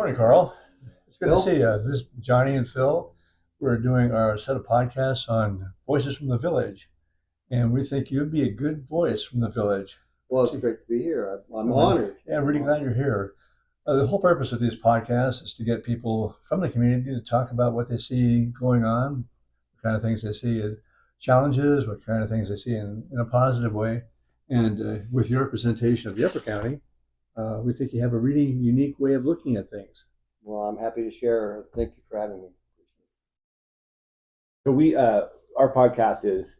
Morning, Carl. It's good to see Phil? you. This is Johnny and Phil. We're doing our set of podcasts on voices from the village, and we think you'd be a good voice from the village. Well, it's To- great to be here. I'm uh, honored. yeah, I'm really glad you're here. The whole purpose of these podcasts is to get people from the community to talk about what they see going on, what kind of things they see as challenges, what kind of things they see in a positive way. And with your representation of the Upper County, we think you have a really unique way of looking at things. Well, I'm happy to share. Thank you for having me. So our podcast is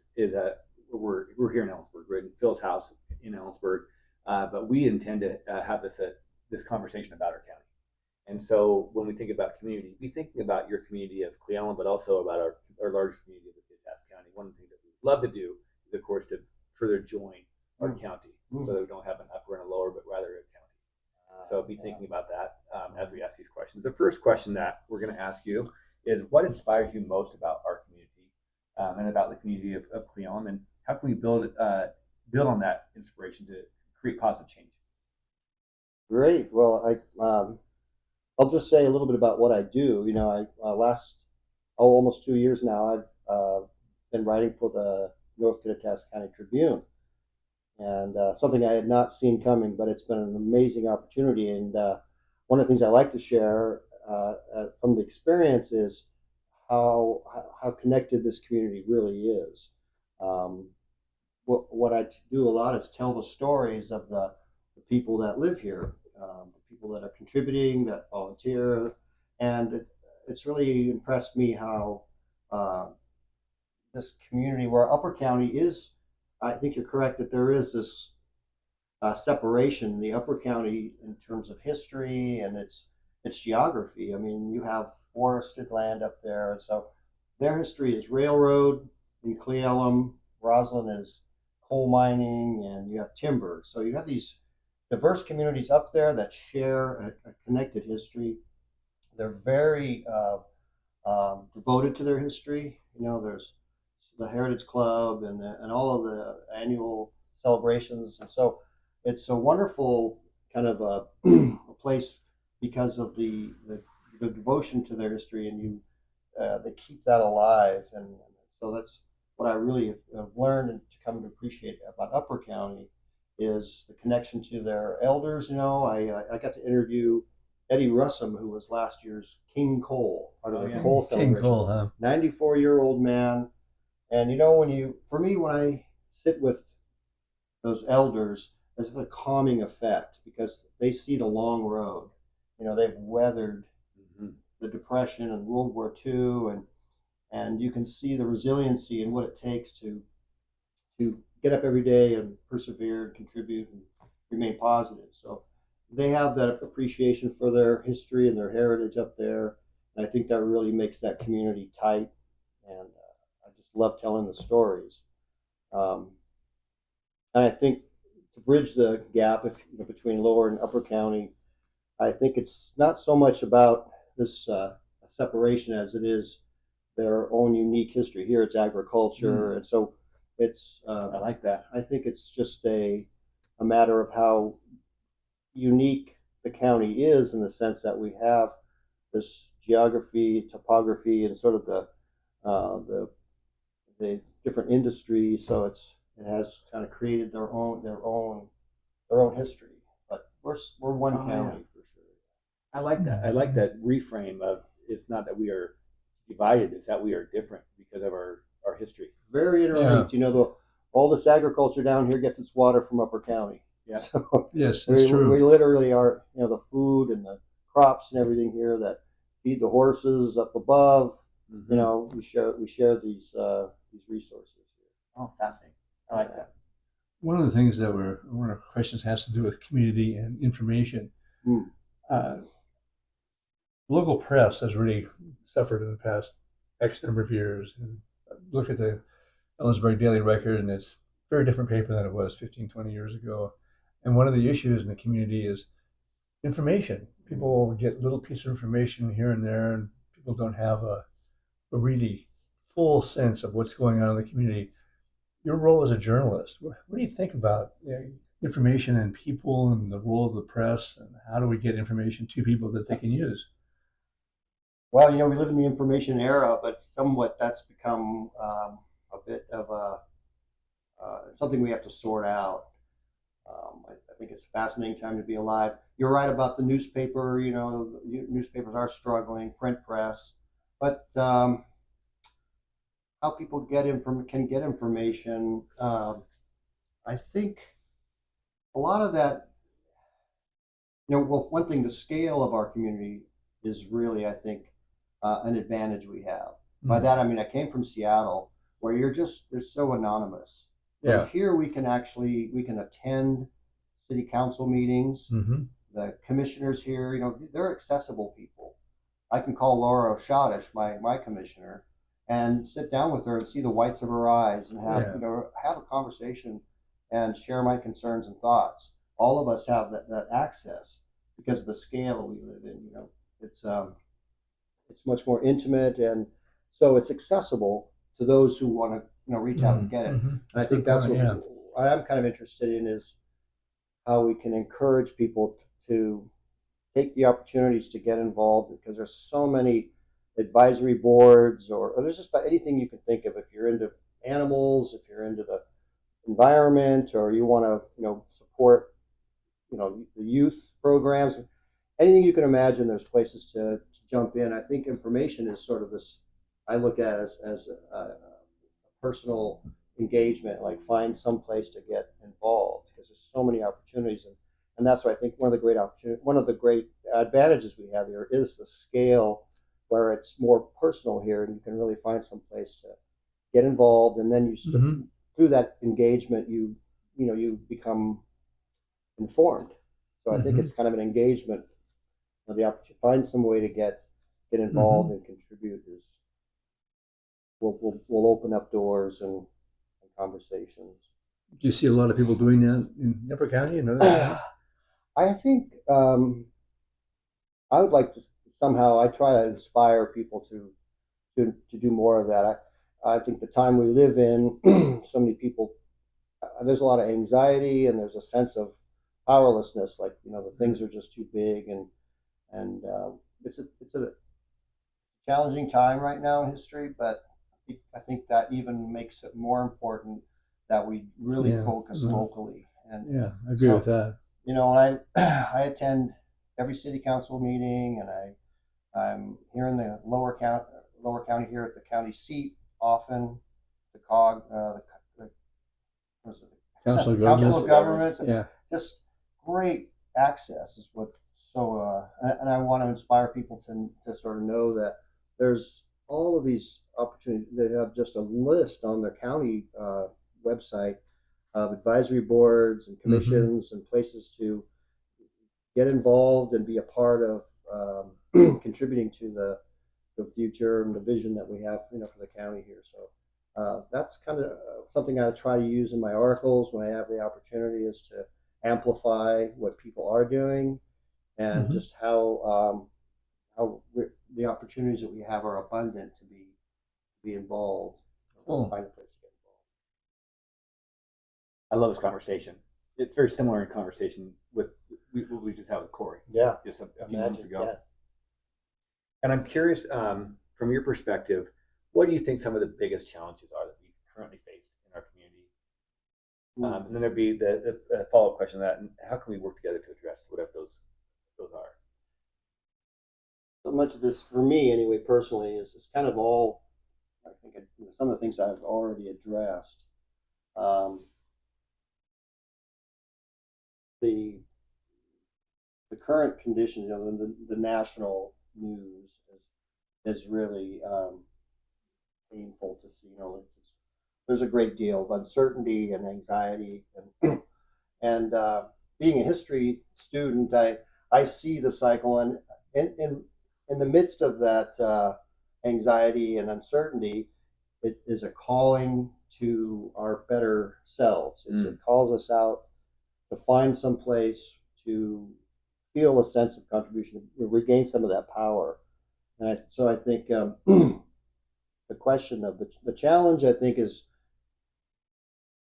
we're here in Ellensburg. We're in Phil's house in Ellensburg, but we intend to have this conversation about our county. And so when we think about community, we thinking about your community of Cleveland, but also about our large community of the Kittitas County. One of the things that we love to do is, of course, to further join our county, so that we don't have an upper and a lower, but rather a county. So be thinking about that as we ask these questions. The first question that we're going to ask you is, what inspires you most about our community and about the community of Cleon, and how can we build on that inspiration to create positive change? Great. Well, I'll just say a little bit about what I do. You know, almost 2 years now, I've been writing for the North Kittitas County Tribune, and something I had not seen coming, but it's been an amazing opportunity. And one of the things I like to share from the experience is how connected this community really is. What I do a lot is tell the stories of the people that live here, the people that are contributing, that volunteer, and it's really impressed me how this community, where Upper County is, I think you're correct that there is this separation in the Upper County in terms of history and its geography. I mean, you have forested land up there, and so their history is railroad in Cle Elum. Roslyn is coal mining, and you have timber. So you have these diverse communities up there that share a connected history. They're very devoted to their history. You know, there's the Heritage Club and all of the annual celebrations, and so it's a wonderful kind of a place because of the devotion to their history, and they keep that alive, and so that's what I really have learned and to come to appreciate about Upper County is the connection to their elders. You know, I got to interview Eddie Russum, who was last year's King Cole, part of the Cole King celebration. Cole, huh? 94-year-old man, and you know, for me, when I sit with those elders, there's a calming effect because they see the long road. You know, they've weathered the Depression and World War II, and you can see the resiliency and what it takes to get up every day and persevere and contribute and remain positive. So they have that appreciation for their history and their heritage up there, and I think that really makes that community tight. And I just love telling the stories. And I think to bridge the gap between Lower and Upper County, I think it's not so much about this separation as it is their own unique history. Here it's agriculture, and so it's. I like that. I think it's just a matter of how unique the county is in the sense that we have this geography, topography, and sort of the different industries. So it has kind of created their own history. But we're one county for sure. I like that. I like that reframe of, it's not that we are divided, it's that we are different because of our history. Very interlinked. You know, all this agriculture down here gets its water from Upper County. Yeah. So Yes, that's true. we literally are, you know, the food and the crops and everything here that feed the horses up above. You know, we share these resources here. Oh, fascinating. I like that. One of the things that one of our questions has to do with community and information. Local press has really suffered in the past X number of years. And look at the Ellensburg Daily Record, and it's a very different paper than it was 15, 20 years ago. And one of the issues in the community is information. People get little pieces of information here and there, and people don't have a really full sense of what's going on in the community. Your role as a journalist, what do you think about information and people and the role of the press, and how do we get information to people that they can use? Well, we live in the information era, but somewhat that's become a bit of a something we have to sort out. I think it's a fascinating time to be alive. You're right about the newspaper. Newspapers are struggling, print press, but how people can get information. I think a lot of that. Well, one thing, the scale of our community is really, I think, an advantage we have. By that, I mean, I came from Seattle, where they're so anonymous. Yeah. But here we can attend city council meetings. Mm-hmm. The commissioners here, they're accessible people. I can call Laura Oshadish, my commissioner, and sit down with her and see the whites of her eyes and have a conversation and share my concerns and thoughts. All of us have that access because of the scale we live in. It's much more intimate, and so it's accessible to those who want to reach out and get it. Mm-hmm. And I think that's what I'm kind of interested in, is how we can encourage people to take the opportunities to get involved, because there's so many advisory boards, or there's just about anything you can think of. If you're into animals, if you're into the environment, or you want to support the youth programs, anything you can imagine, there's places to jump in. I think information is sort of this, I look at it as a personal engagement, like find some place to get involved, because there's so many opportunities. And that's why I think one of the great advantages we have here is the scale, where it's more personal here, and you can really find some place to get involved. And then through that engagement, you become informed. So I think it's kind of an engagement, the opportunity to find some way to get involved and contribute will open up doors and conversations. Do you see a lot of people doing that in Upper County and other counties? I think I would like to somehow. I try to inspire people to do more of that. I think the time we live in, so many people, there's a lot of anxiety, and there's a sense of powerlessness. Like the things are just too big, and it's a challenging time right now in history. But I think that even makes it more important that we really focus locally. And I agree with that. I attend every city council meeting, and I'm here in the lower county here at the county seat often, the COG, Council of Governments. Yeah. Just great access is what. So, and I want to inspire people to sort of know that there's all of these opportunities. They have just a list on their county website of advisory boards and commissions and places to get involved and be a part of contributing to the future and the vision that we have, for the county here. So that's kind of something I try to use in my articles when I have the opportunity, is to amplify what people are doing, and just how the opportunities that we have are abundant to be involved. Find a place to get involved. I love this conversation. It's very similar in conversation with what we just had with Corey. Yeah, just a few months ago. Yeah. And I'm curious, from your perspective, what do you think some of the biggest challenges are that we currently face in our community? And then there'd be the follow-up question to that, and how can we work together to address whatever those are? So much of this, for me anyway, personally, is kind of all, I think, some of the things I've already addressed. The current conditions, the national news is really painful to see. There's a great deal of uncertainty and anxiety, and being a history student, I see the cycle, and in the midst of that anxiety and uncertainty, it is a calling to our better selves. It calls us out to find some place to feel a sense of contribution, to regain some of that power. And so I think the question of the challenge, I think, is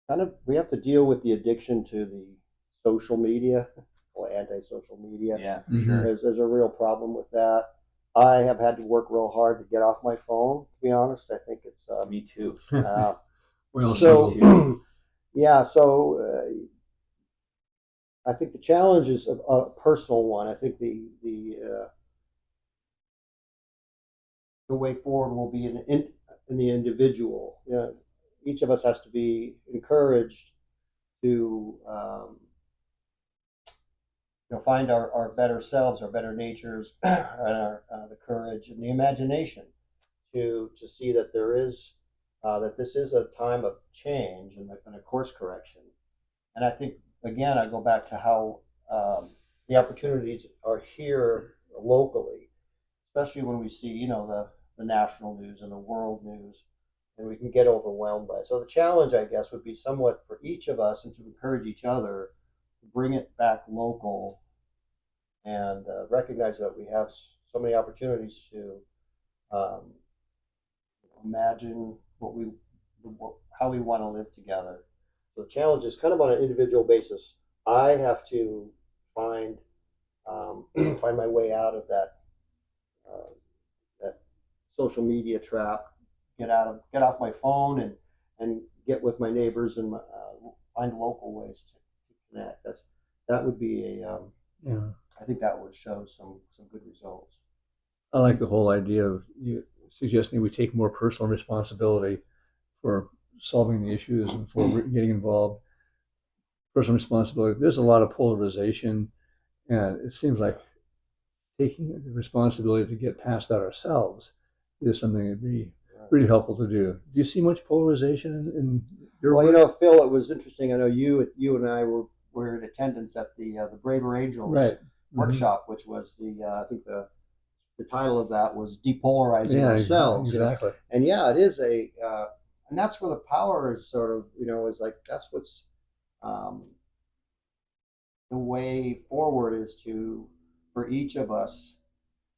kind of, we have to deal with the addiction to social media, or anti-social media. Yeah, for Mhm. sure. There's a real problem with that. I have had to work real hard to get off my phone. To be honest, I think it's Me too. We all so. struggle. Yeah, so I think the challenge is a personal one. I think the way forward will be in the individual. You know, each of us has to be encouraged to find our better selves, our better natures, and our the courage and the imagination to see that there is that this is a time of change and a course correction. And I think again, I go back to how the opportunities are here locally, especially when we see the national news and the world news, and we can get overwhelmed by it. So the challenge, I guess, would be somewhat for each of us and to encourage each other to bring it back local and recognize that we have so many opportunities to um, imagine how we want to live together. So the challenge is kind of on an individual basis. I have to find find my way out of that social media trap. Get off my phone and get with my neighbors and find local ways to connect. That would be a Yeah. I think that would show some good results. I like the whole idea of you suggesting we take more personal responsibility for solving the issues and for getting involved. Personal responsibility. There's a lot of polarization, and it seems like taking the responsibility to get past that ourselves is something that'd be really helpful to do. Do you see much polarization in your Well, work? Phil, it was interesting. I know you and I were in attendance at the Braver Angels Right. workshop, which was I think the title of that was depolarizing Yeah, ourselves. exactly. And yeah, it is and that's where the power is sort of is like that's what's um, the way forward is for each of us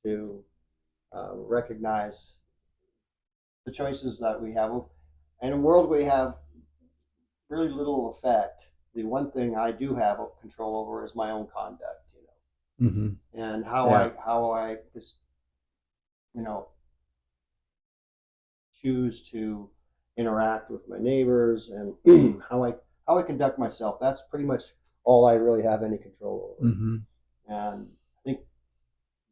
to recognize the choices that we have. In a world we have really little effect. The one thing I do have control over is my own conduct, Mm-hmm. and Yeah. how I just choose to interact with my neighbors and how I conduct myself. That's pretty much all I really have any control over. Mm-hmm. And I think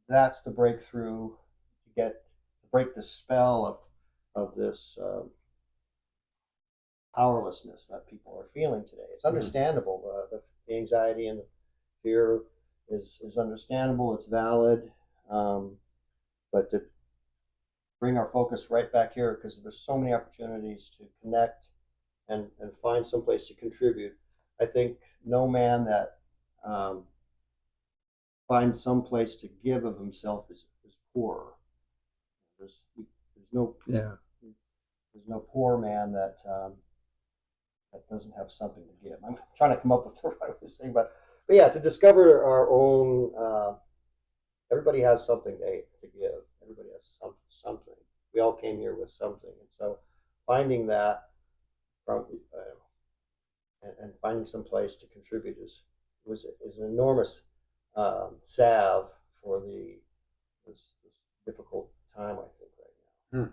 that's the breakthrough to break the spell of this powerlessness that people are feeling today. It's understandable. The anxiety and the fear is understandable. It's valid, but to bring our focus right back here because there's so many opportunities to connect and find some place to contribute. I think no man that finds some place to give of himself is poor. There's no Yeah. there's no poor man that doesn't have something to give. I'm trying to come up with the right way to say, but yeah, to discover our own. Everybody has something to give. Everybody has something. We all came here with something, and so finding that from and finding some place to contribute is an enormous salve for this difficult time. I think right now.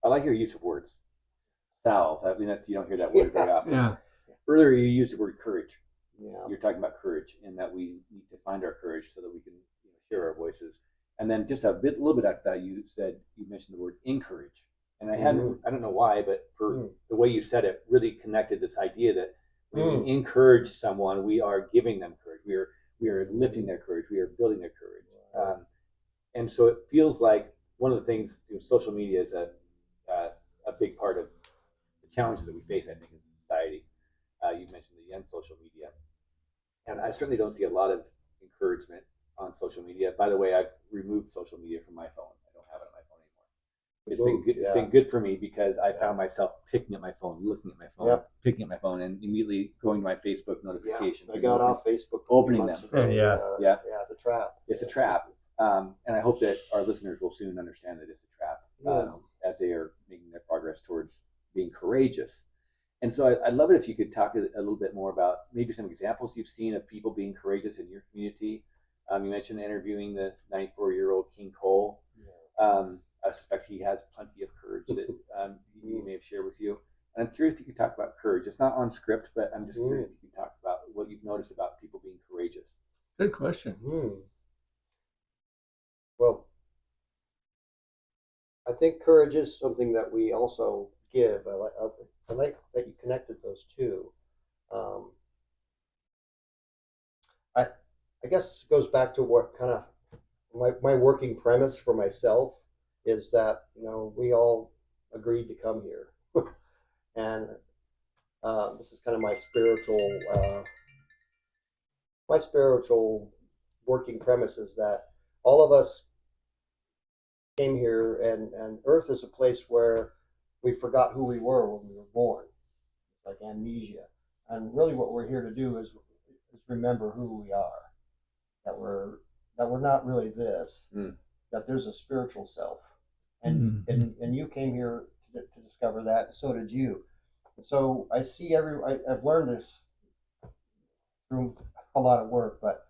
I like your use of words. Salve. I mean, you don't hear that word very often. Yeah. Earlier, you used the word courage. Yeah. You're talking about courage, and that we need to find our courage so that we can share our voices. And then just little bit after that, you mentioned the word encourage, and I don't know why, but for the way you said it, really connected this idea that when we encourage someone, we are giving them courage. We are lifting their courage. We are building their courage. And so it feels like one of the things social media is a big part of the challenges that we face, I think, in society. You mentioned the end social media, and I certainly don't see a lot of encouragement on social media. By the way, I've removed social media from my phone. I don't have it on my phone anymore. It's been good. It's been good for me because I found myself picking up my phone, looking at my phone, picking up my phone, and immediately going to my Facebook notifications. I got off Facebook opening them. Yeah, it's a trap. It's a trap, and I hope that our listeners will soon understand that it's a trap as they are making their progress towards being courageous. And so I'd love it if you could talk a little bit more about maybe some examples you've seen of people being courageous in your community. You mentioned interviewing the 94-year-old King Cole. I suspect he has plenty of courage that he may have shared with you. And I'm curious if you could talk about courage. It's not on script, but I'm just curious if you could talk about what you've noticed about people being courageous. Good question. Well, I think courage is something that we also give. I like that you connected those two. I guess it goes back to what kind of my working premise for myself is that we all agreed to come here, and this is kind of my spiritual working premise is that all of us came here, and Earth is a place where we forgot who we were when we were born. It's like amnesia, and really what we're here to do is remember who we are. That we're not really this. That there's a spiritual self, and you came here to discover that, and so did you. And so I see I've learned this through a lot of work, but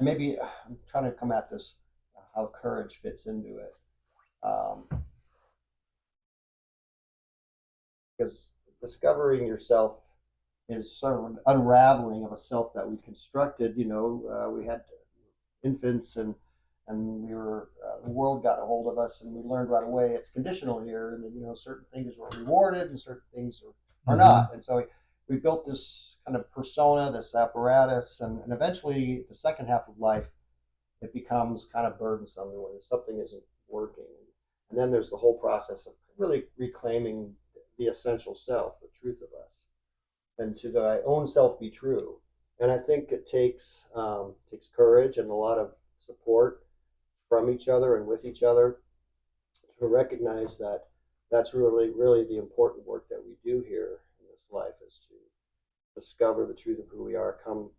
maybe I'm trying to come at this how courage fits into it, because discovering yourself is sort of an unraveling of a self that we constructed. We had infants, and we were the world got a hold of us, and we learned right away it's conditional here, and certain things were rewarded and certain things are not. And so we built this kind of persona, this apparatus, and eventually the second half of life it becomes kind of burdensome when something isn't working. And then there's the whole process of really reclaiming the essential self, the truth of us, and to thy own self be true. And I think it takes courage and a lot of support from each other and with each other to recognize that that's really, really the important work that we do here in this life, is to discover the truth of who we are, come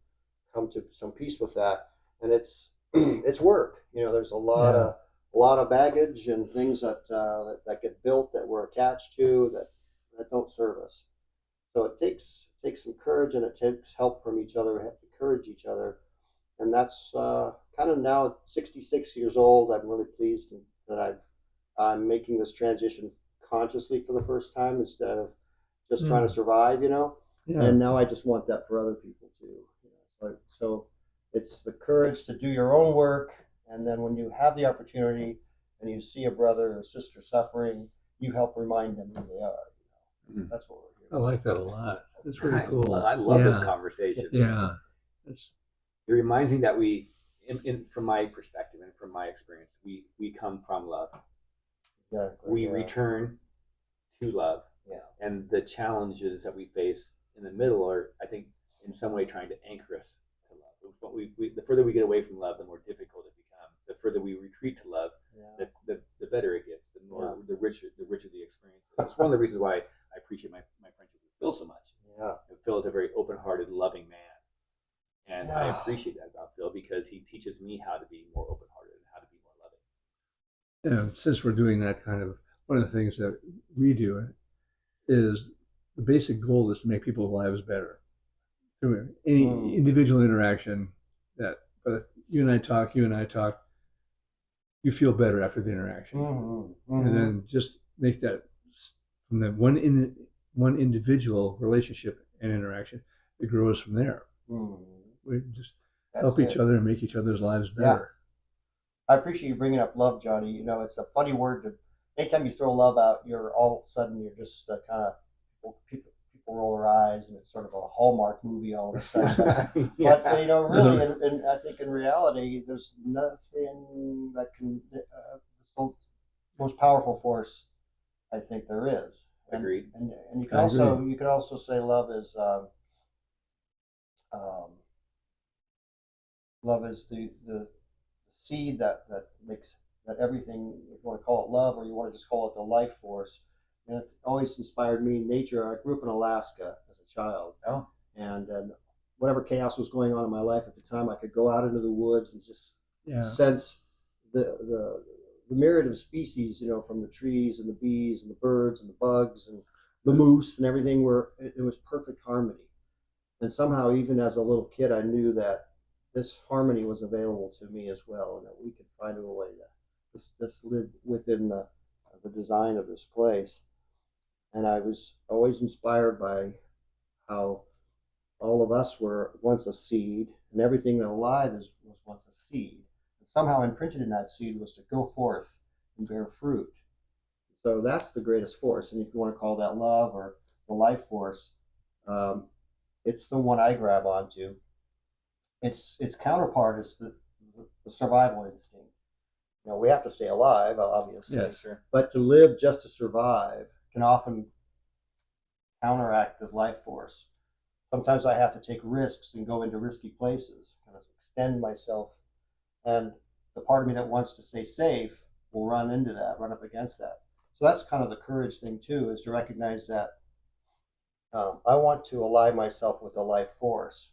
to some peace with that. And it's work. There's a lot of baggage and things that get built that we're attached to that don't serve us. So it takes some courage, and it takes help from each other. We have to encourage each other, and that's kind of now 66 years old. I'm really pleased that I'm making this transition consciously for the first time instead of just trying to survive. And now I just want that for other people too. So it's the courage to do your own work, and then when you have the opportunity and you see a brother or sister suffering, you help remind them who they are. That's what we're here. I like that a lot. That's really cool. I love this conversation. Yeah. It reminds me that we, from my perspective and from my experience, we come from love. Exactly. We return to love. Yeah. And the challenges that we face in the middle are, I think, in some way trying to anchor us to love. But the further we get away from love, the more difficult it becomes. The further we retreat to love, the better it gets. The richer the experience. That's one of the reasons why I appreciate my friendship with Phil so much. Yeah. Phil is a very open-hearted, loving man, and I appreciate that about Phil because he teaches me how to be more open-hearted and how to be more loving. And since we're doing that one of the things that we do is the basic goal is to make people's lives better through any individual interaction. That you and I talk, you feel better after the interaction, and then just make that from that one individual relationship and interaction, it grows from there. We just help each other and make each other's lives better. I appreciate you bringing up love, Johnny. It's a funny word. Anytime you throw love out, you're all of a sudden you're just kind of people roll their eyes, and it's sort of a Hallmark movie all of a sudden. But really, and I think in reality, there's nothing that can the most powerful force I think there is. Agreed. And you can also say love is the seed that makes that everything, if you want to call it love or you want to just call it the life force. And it always inspired me. Nature. I grew up in Alaska as a child, and whatever chaos was going on in my life at the time, I could go out into the woods and just sense the myriad of species, from the trees and the bees and the birds and the bugs and the moose and everything were, it was perfect harmony. And somehow, even as a little kid, I knew that this harmony was available to me as well, and that we could find a way to just live within the design of this place. And I was always inspired by how all of us were once a seed, and everything alive was once a seed. And somehow imprinted in that seed was to go forth and bear fruit. So that's the greatest force, and if you want to call that love or the life force, um, it's the one I grab onto. Its counterpart is the survival instinct. You know, we have to stay alive, obviously, Yes. Sure. but to live just to survive can often counteract the life force. Sometimes I have to take risks and go into risky places, kind of extend myself, and the part of me that wants to stay safe will run into that, run up against that. So that's kind of the courage thing too, is to recognize that I want to ally myself with the life force.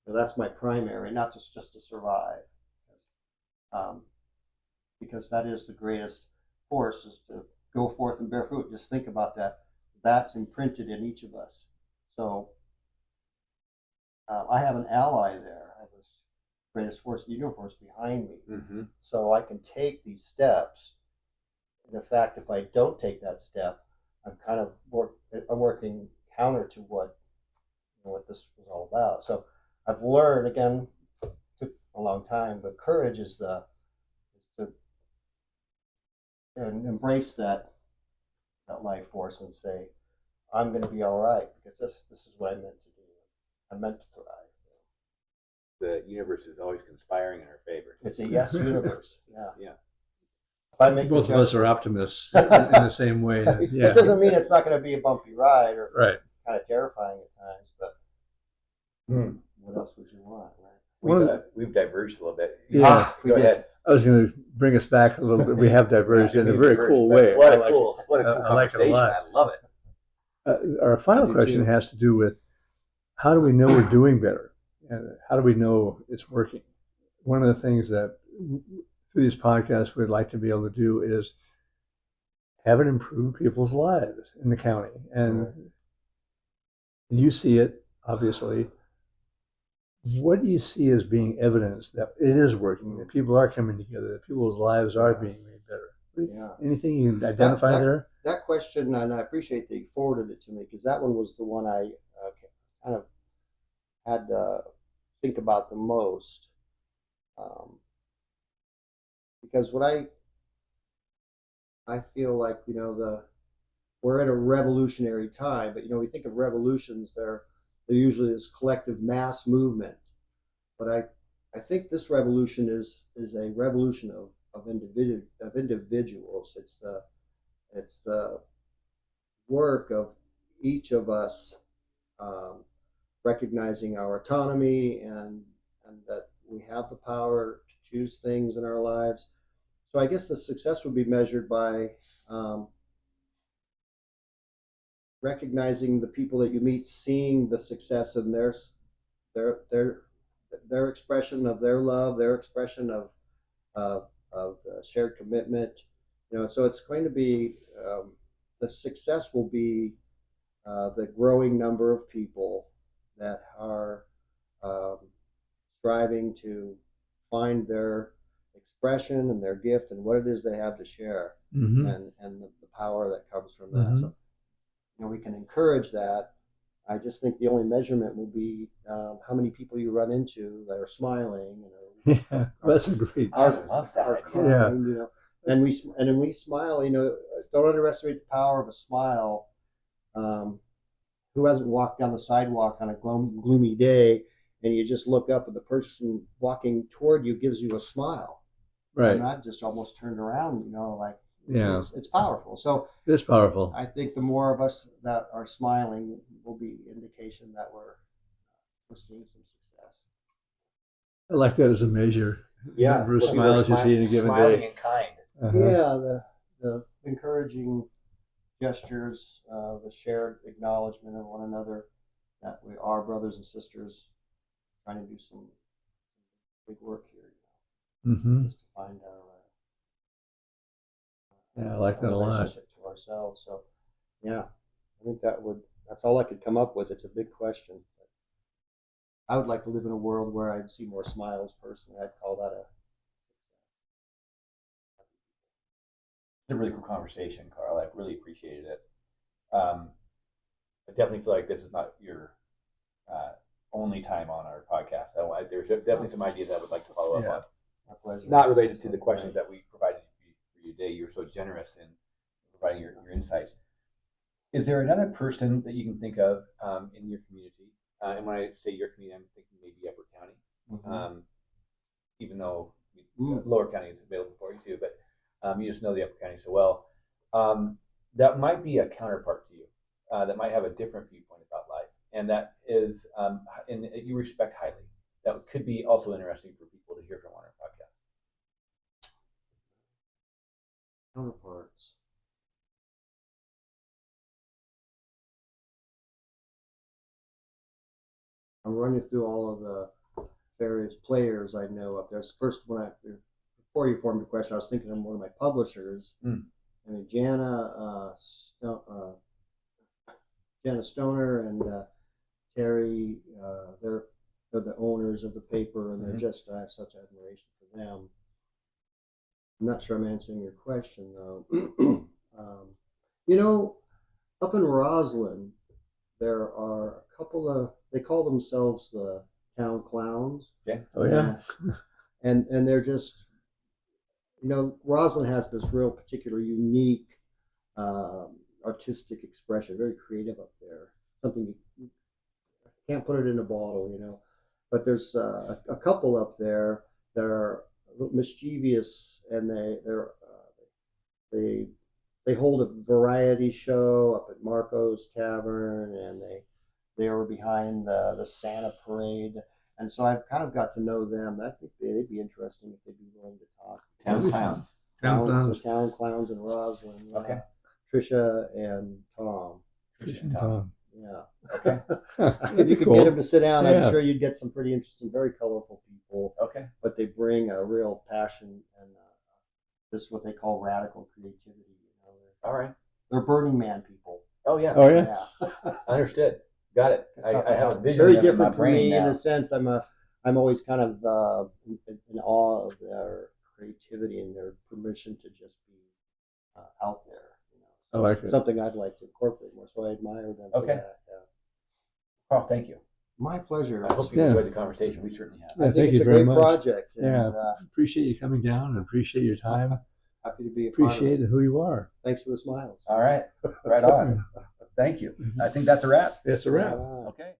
So that's my primary, not just to survive, um, because that is the greatest force, is to go forth and bear fruit. Just think about that. That's imprinted in each of us. So I have an ally there. I have this greatest force in the universe behind me. Mm-hmm. So I can take these steps. And in fact, if I don't take that step, I'm working counter to what this was all about. So I've learned, again, it took a long time, but courage is to embrace that life force and say, I'm going to be all right, because this is what I meant to do. I meant to thrive. The universe is always conspiring in our favor. It's a yes universe. Yeah. Yeah. If I make Both of us are optimists in the same way. Yeah. It doesn't mean it's not going to be a bumpy ride or Right. kind of terrifying at times, but what else would you want, right? We've diverged a little bit. Yeah. We Go did. ahead. I was going to bring us back a little bit. We have diverged in a we've very diverged, cool but way. What I a like cool I like it a conversation. lot. I love it. Our final I do question too. has to do with, how do we know we're doing better? And how do we know it's working? One of the things that through these podcasts we'd like to be able to do is have it improve people's lives in the county. And you see it, obviously. What do you see as being evidence that it is working, that people are coming together, that people's lives are being made better? Yeah. Anything you can identify there? That question, and I appreciate that you forwarded it to me, because that one was the one I kind of had to think about the most. Because what I feel like, we're in a revolutionary time, but we think of revolutions, they're usually this collective mass movement. But I think this revolution is a revolution of individuals. It's the work of each of us, recognizing our autonomy and that we have the power to choose things in our lives. So I guess the success would be measured by recognizing the people that you meet, seeing the success in their expression of their love, their expression of shared commitment. So it's going to be the success will be the growing number of people that are striving to find their expression and their gift and what it is they have to share, and the power that comes from that. So we can encourage that. I just think the only measurement will be how many people you run into that are smiling. Yeah, that's a great. I love that Are idea. kind, and when we smile, don't underestimate the power of a smile. Who hasn't walked down the sidewalk on a gloomy day, and you just look up and the person walking toward you gives you a smile? Right. And I've just almost turned around, like, Yeah. It's powerful. So It's powerful. I think the more of us that are smiling will be indication that we're seeing some success. I like that as a measure. Yeah. Number of smiles you see in a given smiling day. and kind. Yeah, the encouraging gestures, the shared acknowledgement of one another, that we are brothers and sisters trying to do some big work here, just to find our Yeah, I like that a lot. relationship to ourselves. So, yeah. I think that's all I could come up with. It's a big question. I would like to live in a world where I'd see more smiles personally. I'd call that a It's a really cool conversation, Carl. I really appreciated it. I definitely feel like this is not your only time on our podcast. There's definitely some ideas I would like to follow up on. my pleasure. Not related to the questions that we provided for you today. You're so generous in providing your insights. Is there another person that you can think of in your community? And when I say your community, I'm thinking maybe Upper County, Mm-hmm. even though Lower County is available for you too. But you just know the Upper County so well. That might be a counterpart to you. That might have a different viewpoint about life, and that is, and you respect highly. That could be also interesting for people to hear from on our podcast. Counterparts. I'm running through all of the various players I know up there. First, before you formed the question, I was thinking of one of my publishers. I mean, Jana Stoner and Terry. They're the owners of the paper, and they're just I have such admiration for them. I'm not sure I'm answering your question though. Up in Roslyn, there are a couple of. They call themselves the town clowns. Yeah. Oh yeah. And they're just, Roslyn has this real particular unique artistic expression, very creative up there. Something you can't put it in a bottle, But there's a couple up there that are a little mischievous, and they hold a variety show up at Marco's Tavern, and they are behind the Santa Parade. And so I've kind of got to know them. I think they'd be interesting if they'd be willing to talk. Town clowns. The town clowns in Roslyn. Okay. Trisha and Tom. Trish and Tom. Yeah. Okay. If you could get them to sit down, Yeah. I'm sure you'd get some pretty interesting, very colorful people. Okay. But they bring a real passion, and this is what they call radical creativity. All right. They're Burning Man people. Oh yeah. Oh yeah. Understood. Got it. I have a vision. Very of them in different my for brain me now. in a sense. I'm always kind of in awe of their creativity and their permission to just be out there. I like it. Something I'd like to incorporate more. So I admire them for Okay. that. Yeah. Carl, thank you. My pleasure. I hope you enjoyed the conversation. We certainly have. I Yeah, think thank it's you a very great much. project. And, Yeah. Appreciate you coming down and appreciate your time. happy to be a part of Appreciate it. who you are. Thanks for the smiles. All right. Right on. Thank you. I think that's a wrap. It's a wrap. All right. Okay.